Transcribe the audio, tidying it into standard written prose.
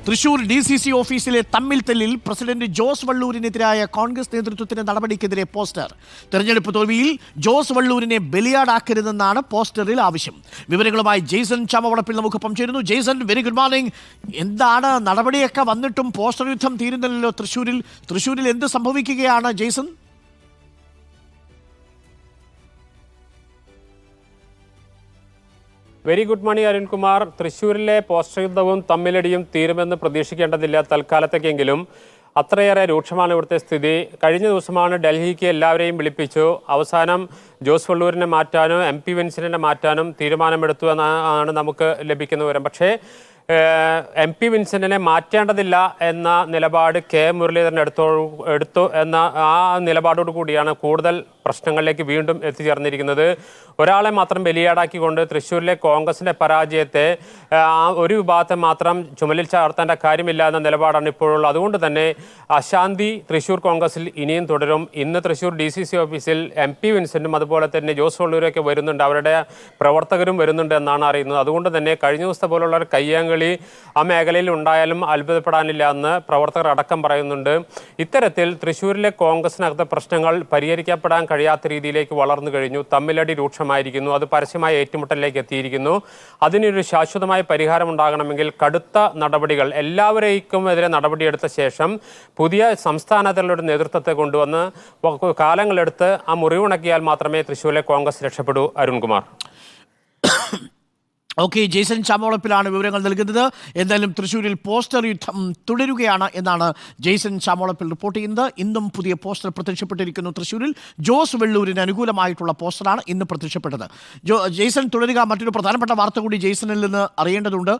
Thrissur DCC ഓഫീസിലെ തമ്മിൽ തല്ലിൽ president Jose വള്ളൂരിനെതിരായ Congress നേതൃത്വത്തിന്റെ നടപടിക്കെതിരെ പോസ്റ്റർ. തെരഞ്ഞെടുപ്പ് തോൽവിയിൽ ജോസ് വള്ളൂരിനെ ബലിയാടാക്കരുതെന്നാണ് പോസ്റ്ററിൽ ആവശ്യം. വിവരങ്ങളുമായി ജെയ്സൺ ചാമവളപ്പിൽ നമുക്കൊപ്പം ചേരുന്നു. Jason, very good morning. എന്താണ് നടപടിയൊക്കെ വന്നിട്ടും പോസ്റ്റർ യുദ്ധം തീരുന്നില്ലല്ലോ തൃശൂരിൽ എന്ത് സംഭവിക്കുകയാണ് Jason? Very good morning Arunkumar. തൃശ്ശൂരിലെ പോസ്റ്റർ യുദ്ധവും തമ്മിലടിയും തീരുമെന്ന് പ്രതീക്ഷിക്കേണ്ടതില്ല തൽക്കാലത്തേക്കെങ്കിലും. അത്രയേറെ രൂക്ഷമാണ് ഇവിടുത്തെ സ്ഥിതി. കഴിഞ്ഞ ദിവസമാണ് ഡൽഹിക്ക് എല്ലാവരെയും വിളിപ്പിച്ചു. അവസാനം ജോസ് വള്ളൂരിനെ മാറ്റാനും MP വിൻസെന്റിനെ മാറ്റാനും തീരുമാനമെടുത്തു എന്നാണ് നമുക്ക് ലഭിക്കുന്ന വിവരം. പക്ഷേ MP വിൻസെന്റിനെ മാറ്റേണ്ടതില്ല എന്ന നിലപാട് K മുരളീധരൻ എടുത്തു എന്ന ആ നിലപാടോട് കൂടിയാണ് കൂടുതൽ പ്രശ്നങ്ങളിലേക്ക് വീണ്ടും എത്തിച്ചേർന്നിരിക്കുന്നത്. ഒരാളെ മാത്രം ബലിയാടാക്കിക്കൊണ്ട് തൃശ്ശൂരിലെ കോൺഗ്രസിന്റെ പരാജയത്തെ ഒരു വിഭാഗത്തെ മാത്രം ചുമലിൽ ചാർത്തേണ്ട കാര്യമില്ല എന്ന നിലപാടാണ് ഇപ്പോഴുള്ളത്. അതുകൊണ്ട് തന്നെ അശാന്തി തൃശ്ശൂർ കോൺഗ്രസിൽ ഇനിയും തുടരും. ഇന്ന് തൃശ്ശൂർ DCC ഓഫീസിൽ MP വിൻസെന്റും അതുപോലെ തന്നെ ജോസ് വള്ളൂരൊക്കെ വരുന്നുണ്ട്, അവരുടെ പ്രവർത്തകരും വരുന്നുണ്ട് എന്നാണ് അറിയുന്നത്. അതുകൊണ്ട് തന്നെ കഴിഞ്ഞ ദിവസത്തെ പോലുള്ള ഒരു കയ്യാങ്കളി ആ മേഖലയിൽ ഉണ്ടായാലും അത്ഭുതപ്പെടാനില്ല എന്ന് പ്രവർത്തകർ അടക്കം പറയുന്നുണ്ട്. ഇത്തരത്തിൽ തൃശ്ശൂരിലെ കോൺഗ്രസിനകത്തെ പ്രശ്നങ്ങൾ പരിഹരിക്കപ്പെടാൻ കഴിയാത്ത രീതിയിലേക്ക് വളർന്നു കഴിഞ്ഞു. തമ്മിലടി രൂക്ഷമായിരിക്കുന്നു. അത് പരസ്യമായ ഏറ്റുമുട്ടലിലേക്ക് എത്തിയിരിക്കുന്നു. അതിനൊരു ശാശ്വതമായ പരിഹാരം ഉണ്ടാകണമെങ്കിൽ കടുത്ത നടപടികൾ, എല്ലാവരേക്കും എതിരെ നടപടിയെടുത്ത ശേഷം പുതിയ സംസ്ഥാനത്തിലുള്ള നേതൃത്വത്തെ കൊണ്ടുവന്ന് കാലങ്ങളെടുത്ത് ആ മുറിവുണക്കിയാൽ മാത്രമേ തൃശ്ശൂരിലെ കോൺഗ്രസ് രക്ഷപ്പെടൂ. അരുൺകുമാർ. ഓക്കെ, ജെയ്സൺ ചാമോളപ്പിലാണ് വിവരങ്ങൾ നൽകുന്നത്. എന്തായാലും തൃശ്ശൂരിൽ പോസ്റ്റർ യുദ്ധം തുടരുകയാണ് എന്നാണ് ജെയ്സൺ ചാമോളപ്പിൽ റിപ്പോർട്ട് ചെയ്യുന്നത്. ഇന്നും പുതിയ പോസ്റ്റർ പ്രത്യക്ഷപ്പെട്ടിരിക്കുന്നു. തൃശ്ശൂരിൽ ജോസ് വള്ളൂരിന് അനുകൂലമായിട്ടുള്ള പോസ്റ്ററാണ് ഇന്ന് പ്രത്യക്ഷപ്പെട്ടത്. ജെയ്സൺ തുടരുക. മറ്റൊരു പ്രധാനപ്പെട്ട വാർത്ത കൂടി ജെയ്സണിൽ നിന്ന് അറിയേണ്ടതുണ്ട്.